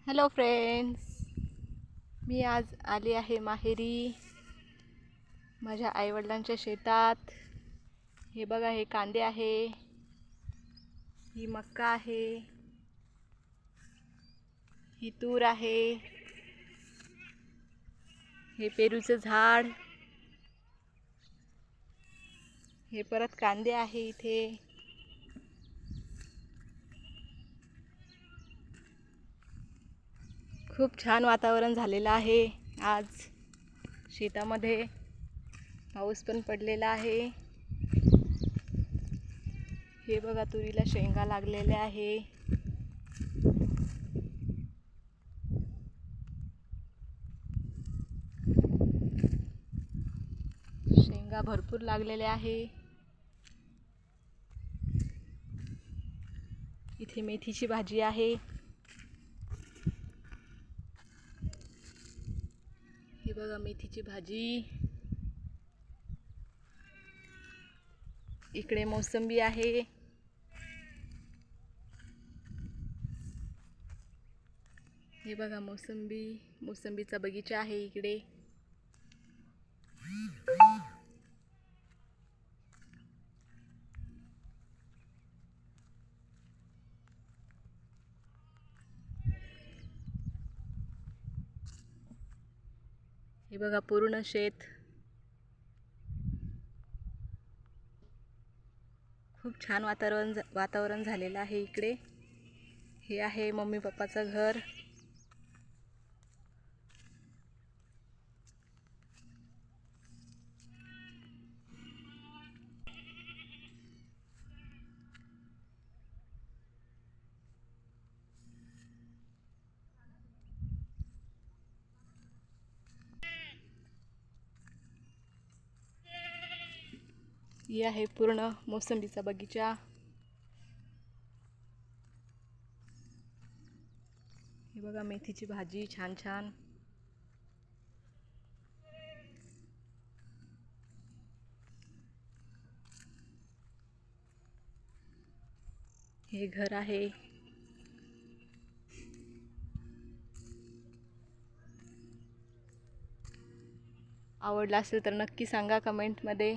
Hello friends, मी आज आली आहे माहेरी माझ्या आईवडिलांच्या शेतात. हे बघा, हे कांदे आहे, ही मक्का आहे, ही तूर आहे, हे पेरूचं झाड, हे परत कांदे आहे. इथे खूप छान वातावरण झालेलं आहे. आज शेतामध्ये पाऊस पण पडलेला आहे. हे बघा, तुरीला शेंगा लागलेल्या आहे. शेंगा भरपूर लागलेल्या आहे. इथे मेथीची भाजी आहे. हे बघा, मेथीची भाजी. इकडे मोसंबी आहे. हे बघा, मोसंबीचा बगीचा आहे इकडे. हे बघा, पूर्ण शेत. खूप छान वातावरण झालेलं आहे इकडे. हे आहे मम्मी पप्पाचं घर. ही आहे पूर्ण मोसंबीचा बगीचा. हे बघा, मेथीची भाजी छान छान. हे घर आहे. आवडला असेल तर नक्की सांगा कमेंटमध्ये.